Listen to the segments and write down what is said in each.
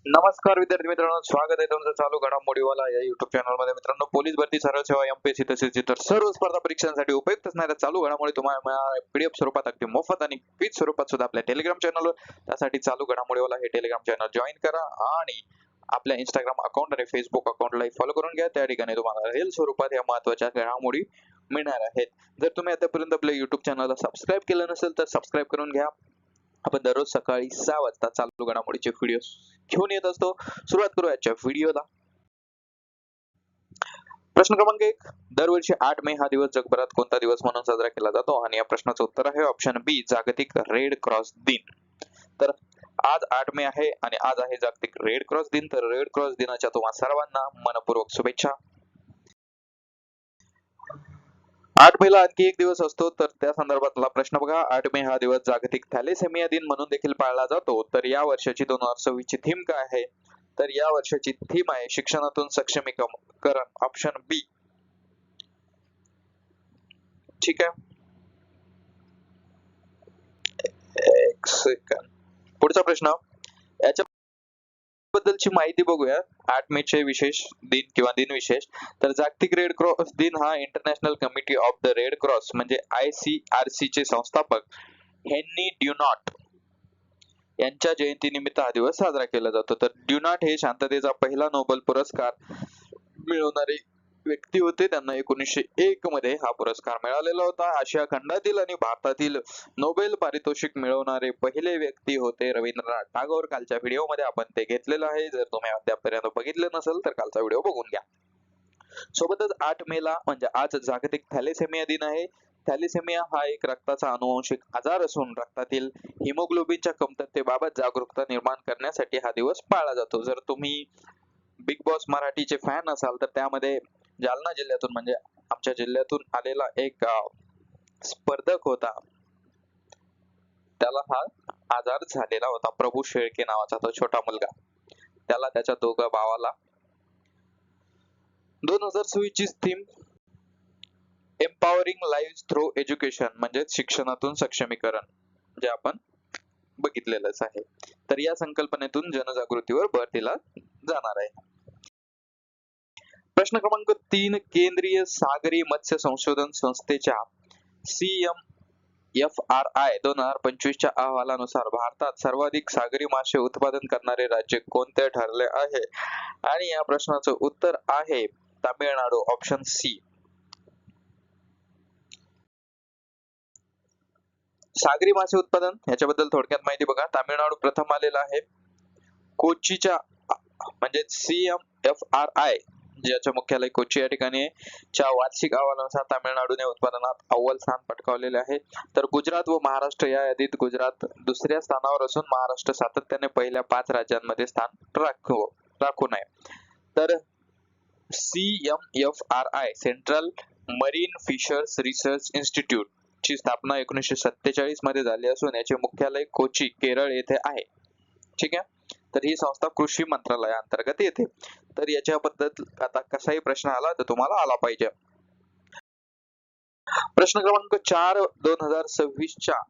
नमस्कार विद्यार्थी मित्रांनो, स्वागत आहे तुमचं चालू घडामोडीवाला या युट्यूब चॅनल मध्ये. मित्रांनो, पोलीस भरती, सरळ सेवा, एमपीएससी तसेच इतर सर्व स्पर्धा परीक्षांसाठी उपयुक्त असणाऱ्या चालू घडामोडी तुम्हाला मिळणार पीडीएफ स्वरूपात अगदी मोफत आणि क्विज स्वरूपात सुद्धा आपल्या टेलिग्राम चॅनलवर. त्यासाठी चालू घडामोडीवाला हे टेलिग्राम चॅनल जॉईन करा आणि आपल्या इंस्टाग्राम अकाउंट आणि फेसबुक अकाउंटला फॉलो करून घ्या. त्या ठिकाणी तुम्हाला रील स्वरूपात या महत्त्वाच्या घडामोडी मिळणार आहेत. जर तुम्ही आतापर्यंत आपल्या युट्यूब चॅनलला सबस्क्राईब केलं नसेल तर सबस्क्राईब करून घ्या. आपण दररोज सकाळी 6 वाजता चालू घडामोडीचे व्हिडिओ घेऊन येत असतो. सुरुवात करू आजच्या व्हिडिओला. प्रश्न क्रमांक 1. दरवर्षी 8 मे हा दिवस जगभरात कोणता दिवस म्हणून साजरा केला जातो? आणि या प्रश्नाचं उत्तर आहे ऑप्शन बी, जागतिक रेड क्रॉस दिन. तर आज 8 मे आहे आणि आज आहे जागतिक रेड क्रॉस दिन. तर रेड क्रॉस दिनाच्या तुम्हा सर्वांना मनपूर्वक शुभेच्छा. 8 मेला आणखी एक दिवस असतो, तर त्या संदर्भातला प्रश्न बघा. 8 मे हा दिवस जागतिक थॅलेसेमिया दिन म्हणून देखील पाळला जातो. तर या वर्षाची 2026 ची थीम काय आहे? तर या वर्षाची थीम आहे शिक्षणातून सक्षमीकरण, ऑप्शन बी. ठीक आहे, एक सेकंड. पुढचा प्रश्न, याच्या बद्दलची माहिती बघूया. 8 मे चे विशेष दिन किंवा दिन विशेष. तर जागतिक रेड क्रॉस दिन हा international committee of the red cross म्हणजे ICRC चे संस्थापक हेन्री ड्युनॉट यांच्या जयंतीनिमित्त हा दिवस साजरा केला जातो. तर ड्युनॉट हे शांततेचा पहिला नोबेल पुरस्कार मिळवणारे व्यक्ती होते. त्यांना 1901 मध्ये हा पुरस्कार मिळालेला होता. आशिया खंडातील आणि भारतातील नोबेल पारितोषिक मिळवणारे पहिले व्यक्ती होते रवींद्रनाथ टागोर. कालच्या व्हिडिओ मध्ये आपण ते घेतलेलं आहे. जर तुम्ही अद्यापपर्यंत बघितले नसेल तर कालचा व्हिडिओ बघून घ्या. सोबतच 8 मेला म्हणजे आज जागतिक थॅलेसेमिया दिन आहे. थॅलेसेमिया हा एक रक्ताचा अनुवंशिक आजार असून रक्तातील हिमोग्लोबिनच्या कमतरतेबाबत जागरूकता निर्माण करण्यासाठी हा दिवस पाळला जातो. जर तुम्ही बिग बॉस मराठीचे फॅन असाल तर त्यामध्ये जालना जिल्ह्यातून म्हणजे आमच्या जिल्ह्यातून आलेला एक स्पर्धक होता, त्याला हा आजार झालेला होता. प्रभू शेळके नावाचा तो छोटा मुलगा, त्याला त्याच्या दोघा भावाला. 2026 ची theme empowering live through education म्हणजे शिक्षणातून सक्षमीकरण, जे आपण बघितलेलंच आहे. तर या संकल्पनेतून जनजागृतीवर भर दिला जाणार आहे. प्रश्न क्रमांक 3. केंद्रीय सागरी मत्स्य संशोधन संस्थेच्या CMFRI 2025 च्या अहवालानुसार भारतात सर्वाधिक सागरी मासे उत्पादन करणारे राज्य कोणते ठरले आहे? आणि या प्रश्नाचं उत्तर आहे तामिळनाडू, ऑप्शन सी. सागरी मासे उत्पादन याच्याबद्दल थोडक्यात माहिती बघा. तामिळनाडू प्रथम आलेला आहे. कोचीच्या म्हणजे CMFRI ज्याचे मुख्यालय कोची या ठिकाणी च्या वार्षिक अहवालानुसार तामिळनाडूने उत्पादनात अव्वल स्थान पटकावलेले आहे. तर गुजरात व महाराष्ट्र या यादीत गुजरात दुसऱ्या स्थानावर असून महाराष्ट्र सातत्याने पहिल्या 5 राज्यांमध्ये स्थान राखून आहे. तर CMFRI central marine fisheries research institute ची स्थापना 1947 मध्ये झाली असून याचे मुख्यालय कोची, केरळ येथे आहे. ठीक आहे. तर ही संस्था कृषी मंत्रालयाअंतर्गत येते. तर याच्याबद्दल आता कसाही प्रश्न आला तर तुम्हाला आला पाहिजे. प्रश्न क्रमांक 4. 2026 च्या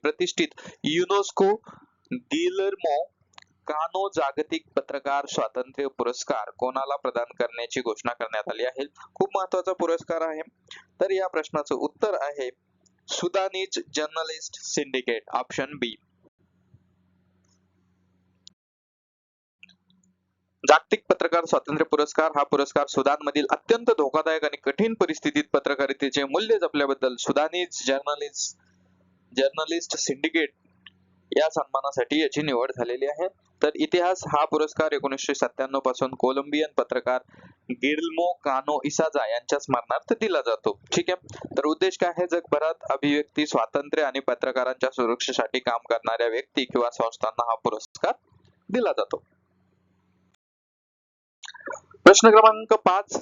प्रतिष्ठित युनेस्को गिलर्मो कानो जागतिक पत्रकार स्वातंत्र्य पुरस्कार कोणाला प्रदान करण्याची घोषणा करण्यात आली आहे? खूप महत्वाचा पुरस्कार आहे. तर या प्रश्नाचं उत्तर आहे सुदानीज जर्नलिस्ट सिंडिकेट, ऑप्शन बी. जागतिक पत्रकार स्वातंत्र्य पुरस्कार हा पुरस्कार सुदानमधील अत्यंत धोकादायक आणि कठीण परिस्थितीत पत्रकारितेचे मूल्य जपल्याबद्दल सुदानीज जर्नलिस्ट सिंडिकेट या सन्मानासाठी याची निवड झालेली आहे. तर इतिहास, हा पुरस्कार 1997 पासून कोलंबियन पत्रकार गिल्मो कानो इसाजा यांच्या स्मरणार्थ दिला जातो. ठीक आहे. तर उद्देश काय आहे? जगभरात अभिव्यक्ती स्वातंत्र्य आणि पत्रकारांच्या सुरक्षेसाठी काम करणाऱ्या व्यक्ती किंवा संस्थांना हा पुरस्कार दिला जातो. प्रश्न क्रमांक 5.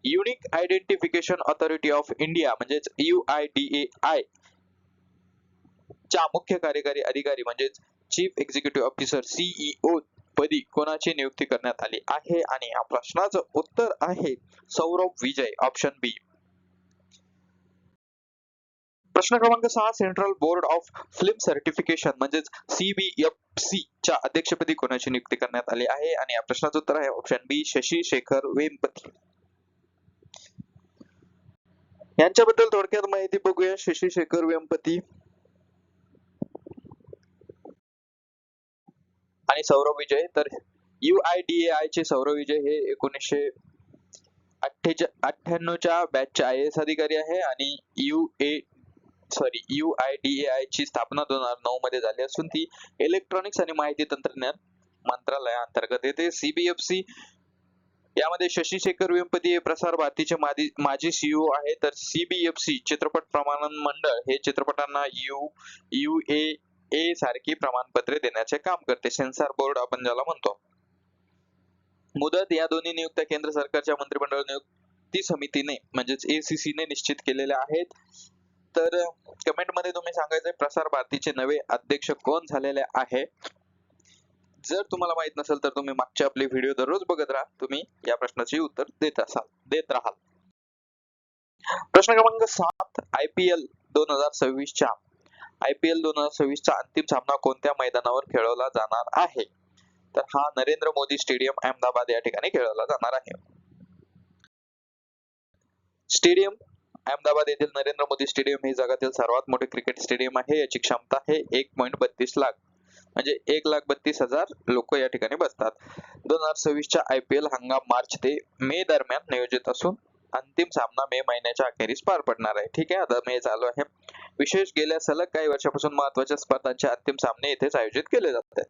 Unique identification authority of India म्हणजेच UIDAI च्या मुख्य कार्यकारी अधिकारी म्हणजेच चीफ एक्झिक्युटिव्ह ऑफिसर CEO पदी कोणाची नियुक्ती करण्यात आली आहे? आणि या प्रश्नाचं उत्तर आहे सौरभ विजय, ऑप्शन बी. प्रश्न क्रमांक 6, central board of film certification म्हणजेच CBFC च्या अध्यक्षपदी कोणाची नियुक्ती करण्यात आली आहे? आणि या प्रश्नाचं उत्तर आहे ऑप्शन बी, शशी शेखर वेम्पती. यांच्याबद्दल थोडक्यात माहिती बघूया. शशी शेखर वेम्पती आणि सौरव विजय. तर UIDAI चे सौरव विजय हे 1998च्या बॅचचे IAS अधिकारी आहे आणि UIDAI ची स्थापना 2009 मध्ये झाली असून ती इलेक्ट्रॉनिक्स आणि माहिती तंत्रज्ञान मंत्रालयाअंतर्गत येते. CBFC यामध्ये शशी शेखर वेम्पती हे प्रसार भारतीचे माजी CEO आहे. तर CBFC चित्रपट प्रमाणन मंडळ हे चित्रपटांना UAA सारखी प्रमाणपत्रे देण्याचे काम करते. सेन्सॉर बोर्ड आपण ज्याला म्हणतो. मुदत या दोन्ही नियुक्त्या केंद्र सरकारच्या मंत्रिमंडळ नियुक्ती समितीने म्हणजेच ACC ने निश्चित केलेल्या आहेत. तर कमेंट मध्ये तुम्ही सांगायचंय प्रसार भारतीचे नवे अध्यक्ष कोण झालेले आहे. जर तुम्हाला माहित नसेल तर तुम्ही मागचे आपले व्हिडिओ दररोज बघत राहा. तुम्ही या प्रश्नाचे उत्तर देत राहाल. प्रश्न क्रमांक 7, IPL 2026 च्या IPL 2026 चा अंतिम सामना कोणत्या मैदानावर खेळवला जाणार आहे? तर हा नरेंद्र मोदी स्टेडियम अहमदाबाद या ठिकाणी खेळवला जाणार आहे. स्टेडियम अहमदाबाद येथील नरेंद्र मोदी स्टेडियम हे जगातील सर्वात मोठे क्रिकेट स्टेडियम आहे. याची क्षमता आहे 1.32 लाख म्हणजे 1,32,000 लोक या ठिकाणी बसतात. 2026 च्या IPL हंगाम मार्च ते मे दरम्यान नियोजित असून अंतिम सामना मे महिन्याच्या अखेरीस पार पडणार आहे. ठीक आहे, आता मे चालू आहे. विशेष गेल्या सलग काही वर्षापासून महत्त्वाच्या स्पर्धांचे अंतिम सामने येथेच आयोजित केले जातात.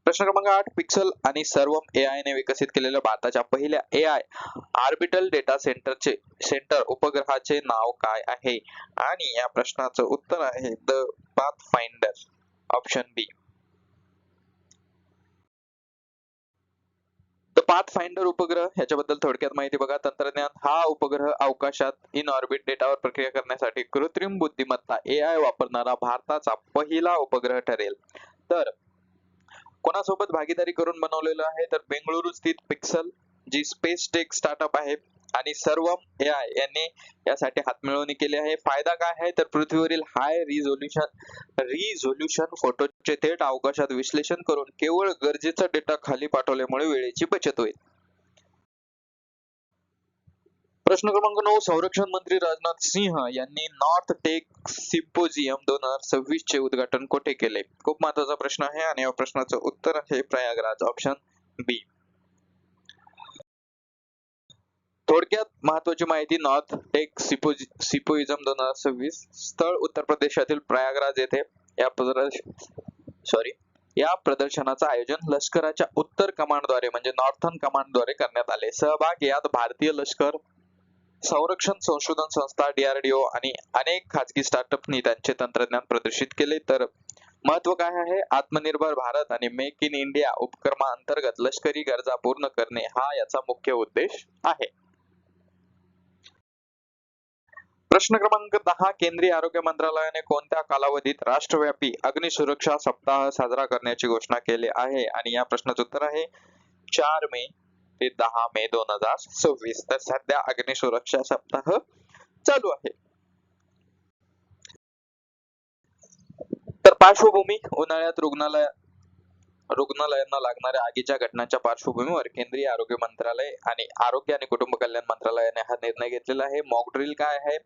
प्रश्न क्रमांक 8, पिक्सल आणि सर्वम AI ने विकसित केलेल्या भारताच्या पहिल्या AI ऑर्बिटल डेटा सेंटर उपग्रहाचे नाव काय आहे? आणि या प्रश्नाचं उत्तर आहे the Pathfinder, option B. The Pathfinder उपग्रह याच्याबद्दल थोडक्यात माहिती बघा. तंत्रज्ञान हा उपग्रह अवकाशात इन ऑर्बिट डेटावर प्रक्रिया करण्यासाठी कृत्रिम बुद्धिमत्ता AI वापरणारा भारताचा पहिला उपग्रह ठरेल. तर कोणासोबत भागीदारी करून बनवलेलं आहे? तर बेंगळुरू स्थित पिक्सल जी स्पेस टेक स्टार्टअप आहे आणि सर्वम AI यांनी यासाठी हातमिळवणी केली आहे. फायदा काय आहे? तर पृथ्वीवरील हाय रिझोल्यूशन फोटोचे थेट अवकाशात विश्लेषण करून केवळ गरजेचा डेटा खाली पाठवल्यामुळे वेळेची बचत होईल. प्रश्न क्रमांक 9, संरक्षण मंत्री राजनाथ सिंह यांनी नॉर्थ टेक सिम्पोजियम 2026 चे उद्घाटन कोठे केले? खूप महत्वाचा प्रश्न आहे आणि या प्रश्नाचं उत्तर आहे प्रयागराज, ऑप्शन बी. थोडक्यात महत्वाची माहिती, नॉर्थ टेक सिम्पोजियम 2026 स्थळ उत्तर प्रदेशातील प्रयागराज येथे या प्रदर्शनाचं आयोजन लष्कराच्या उत्तर कमांडद्वारे म्हणजे नॉर्थर्न कमांडद्वारे करण्यात आले. सहभाग यात भारतीय लष्कर, संरक्षण संशोधन संस्था DRDO आणि अनेक खाजगी स्टार्टअपनी त्यांचे तंत्रज्ञान प्रदर्शित केले. तर महत्व काय आहे? आत्मनिर्भर भारत आणि मेक इन इंडिया उपक्रमाअंतर्गत लष्करी गरजा पूर्ण करणे हा याचा मुख्य उद्देश आहे. प्रश्न क्रमांक 10, केंद्रीय आरोग्य मंत्रालयाने कोणत्या कालावधीत राष्ट्रव्यापी अग्निसुरक्षा सप्ताह साजरा करण्याची घोषणा केली आहे? आणि या प्रश्नाचं उत्तर आहे 4 मे ते 10 मे 2026. तर सध्या अग्निसुरक्षा सप्ताह चालू आहे. तर पार्श्वभूमी, उन्हाळ्यात रुग्णालयांना लागणाऱ्या आगीच्या घटनांच्या पार्श्वभूमीवर केंद्रीय आरोग्य मंत्रालय आणि आरोग्य आणि कुटुंब कल्याण मंत्रालयाने हा निर्णय घेतलेला आहे. मॉक ड्रिल काय आहे?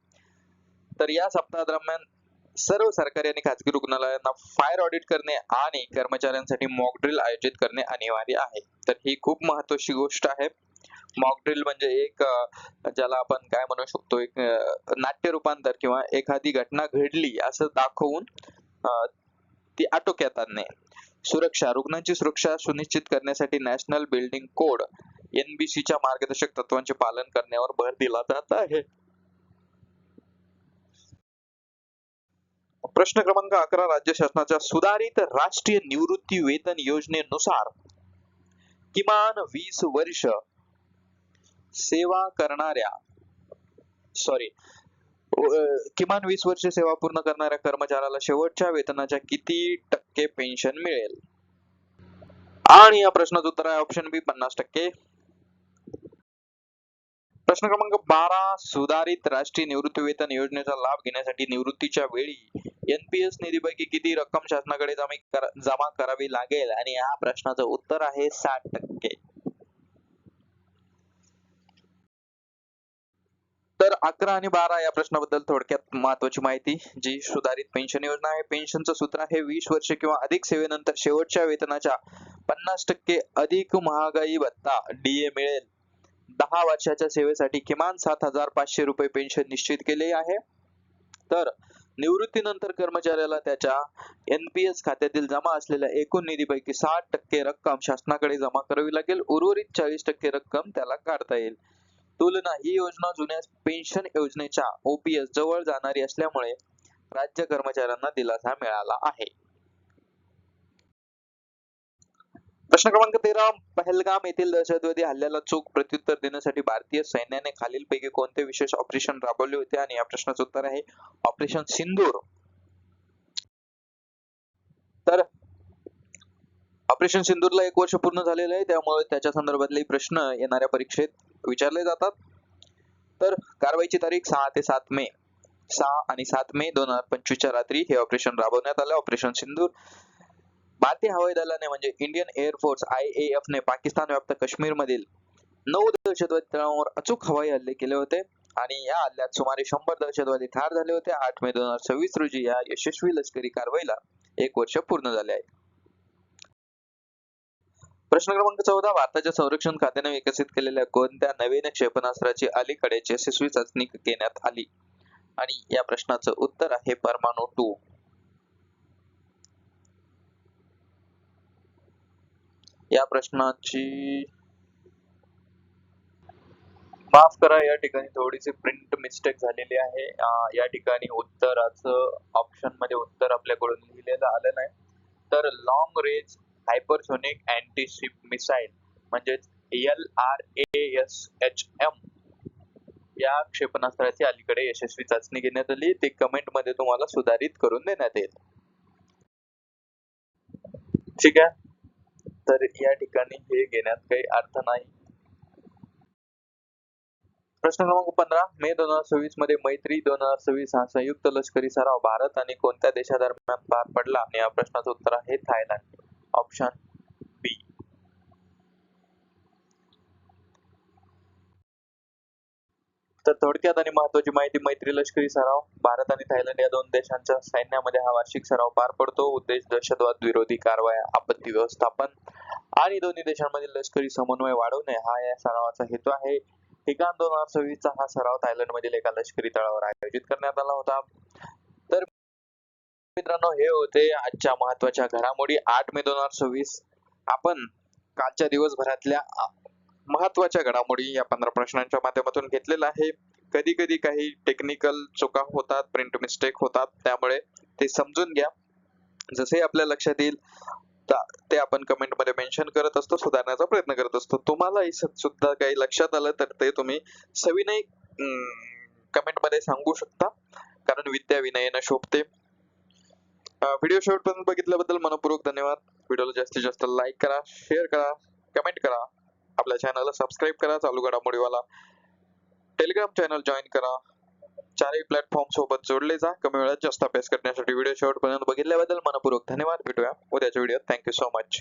तर या सप्ताहादरम्यान सर्व सरकारी आणि खाजगी रुग्णालयांना फायर ऑडिट करणे आणि कर्मचाऱ्यांसाठी मॉक ड्रिल आयोजित करणे अनिवार्य आहे. तर ही खूप महत्त्वाची गोष्ट आहे. मॉक ड्रिल म्हणजे एक ज्याला आपण काय म्हणू शकतो, एक नाट्य रूपांतर किंवा एखादी घटना घडली असं दाखवून ती आटोक्यात आणणे. सुरक्षा, रुग्णांची सुरक्षा सुनिश्चित करण्यासाठी नॅशनल बिल्डिंग कोड NBC च्या मार्गदर्शक तत्वांचे पालन करण्यावर भर दिला जात आहे. प्रश्न क्रमांक 11, राज्य शासनाच्या सुधारित राष्ट्रीय निवृत्ती वेतन योजनेनुसार किमान 20 वर्ष सेवा पूर्ण करणाऱ्या कर्मचाऱ्याला शेवटच्या वेतनाच्या किती टक्के पेन्शन मिळेल? आणि या प्रश्नाचं उत्तर आहे ऑप्शन बी 50%. प्रश्न क्रमांक 12, सुधारित राष्ट्रीय निवृत्तीवेतन योजनेचा लाभ घेण्यासाठी निवृत्तीच्या वेळी एनपीएस निधीपैकी किती रक्कम शासनाकडे जमा करावी लागेल? आणि या प्रश्नाचं उत्तर आहे 60%. तर 11 आणि 12 या प्रश्नाबद्दल थोडक्यात महत्वाची माहिती. जी सुधारित पेन्शन योजना आहे, पेन्शनचं सूत्र आहे 20 वर्षे किंवा अधिक सेवेनंतर शेवटच्या वेतनाच्या 50% अधिक महागाई भत्ता डीए मिळेल. 10 वर्षाच्या सेवेसाठी किमान 7,500 रुपये पेन्शन निश्चित केले आहे. तर निवृत्तीनंतर कर्मचाऱ्याला त्याच्या एनपीएस खात्यातील जमा असलेल्या एकूण निधीपैकी 60% रक्कम शासनाकडे जमा करावी लागेल. उर्वरित 40% रक्कम त्याला काढता येईल. तुलना: ही योजना जुन्या पेन्शन योजनेच्या ओपीएस जवळ जाणारी असल्यामुळे राज्य कर्मचाऱ्यांना दिलासा मिळाला आहे. प्रश्न क्रमांक 13, पहलगाम येथील दहशतवादी हल्ल्याला चोख प्रत्युत्तर देण्यासाठी भारतीय सैन्याने खालीलपैकी कोणते विशेष ऑपरेशन राबवले होते? आणि या प्रश्नाचं उत्तर आहे ऑपरेशन सिंदूर. तर ऑपरेशन सिंदूरला 1 वर्ष पूर्ण झालेलं आहे, त्यामुळे त्याच्या संदर्भातले प्रश्न येणाऱ्या परीक्षेत विचारले जातात. तर कारवाईची तारीख 6 ते 7 मे 6 आणि 7 मे 2025 च्या रात्री हे ऑपरेशन राबवण्यात आलं, ऑपरेशन सिंदूर. भारतीय हवाई दलाने म्हणजे इंडियन एअरफोर्स IAF ने पाकिस्तान व्याप्त काश्मीर मधील 9 दहशतवादी तळांवर अचूक हवाई हल्ले केले होते आणि या हल्ल्यात सुमारे 100 दहशतवादी ठार झाले होते. 8 मे 2026 रोजी या यशस्वी लष्करी कारवाईला 1 वर्ष पूर्ण झाले आहे. प्रश्न क्रमांक 14, भारताच्या संरक्षण खात्याने विकसित केलेल्या कोणत्या नवीन क्षेपणास्त्राची अलीकडेच यशस्वी चाचणी घेण्यात आली? आणि या प्रश्नाचं उत्तर आहे परमाणु 2. या प्रश्नाची माफ करा, या ठिकाणी थोडीशी प्रिंट मिस्टेक झालेली आहे. या ठिकाणी उत्तराचं ऑप्शन मध्ये उत्तर आपल्याकडून लिहिलेलं आलं नाही. तर लॉंग रेंज हायपरसोनिक अँटीशिप मिसाईल म्हणजे LRASHM या क्षेपणास्त्राची अलीकडे यशस्वी चाचणी घेण्यात आली. ते कमेंट मध्ये तुम्हाला सुधारित करून देण्यात येईल. ठीक आहे, तर या ठिकाणी हे घेण्यात काही अर्थ नाही. प्रश्न क्रमांक 15, मे 2026 मध्ये मैत्री 2026 हा संयुक्त लष्करी सराव भारत आणि कोणत्या देशादरम्यान पार पडला? आणि या प्रश्नाचं उत्तर आहे थायलंड, ऑप्शन बी. तर थोडक्यात आणि महत्वाची माहिती, मैत्री लष्करी सराव भारत आणि थायलंड या दोन देशांच्या सैन्यामध्ये हा वार्षिक सराव पार पडतो. उद्देश दहशतवाद विरोधी कारवाया, आपत्ती व्यवस्थापन आणि दोन्ही देशांमधील लष्करी समन्वय वाढवणे हा या सरावाचा हेतू आहे. ठिकाण 2026 चा हा सराव थायलंड मधील एका लष्करी तळावर आयोजित करण्यात आला होता. तर मित्रांनो, हे होते आजच्या महत्वाच्या घडामोडी. 8 मे 2026 आपण कालच्या दिवसभरातल्या महत्वाच्या घडामोडी या 15 प्रश्नांच्या माध्यमातून घेतलेला आहे. कधी कधी काही टेक्निकल चुका होतात, प्रिंट मिस्टेक होतात, त्यामुळे ते समजून घ्या. जसे आपल्या लक्षात येईल ते आपण कमेंट मध्ये मेन्शन करत असतो, सुधारण्याचा प्रयत्न करत असतो. तुम्हाला सुद्धा काही लक्षात आलं तर ते तुम्ही सविनय कमेंट मध्ये सांगू शकता, कारण विद्या विनयनं शोभते. व्हिडिओ शेवटपर्यंत बघितल्याबद्दल मनपूर्वक धन्यवाद. व्हिडिओला जास्तीत जास्त लाईक करा, शेअर करा, कमेंट करा, आपल्या चॅनलला सबस्क्राईब करा, चालू घडामोडीवाला टेलिग्राम चॅनल जॉईन करा. चारही प्लॅटफॉर्म सोबत जोडले जा. कमी वेळात जास्त अभ्यास करण्यासाठी व्हिडिओ शेवटपर्यंत बघितल्याबद्दल मनपूर्वक धन्यवाद. भेटूया उद्याच्या व्हिडिओत. Thank you so much.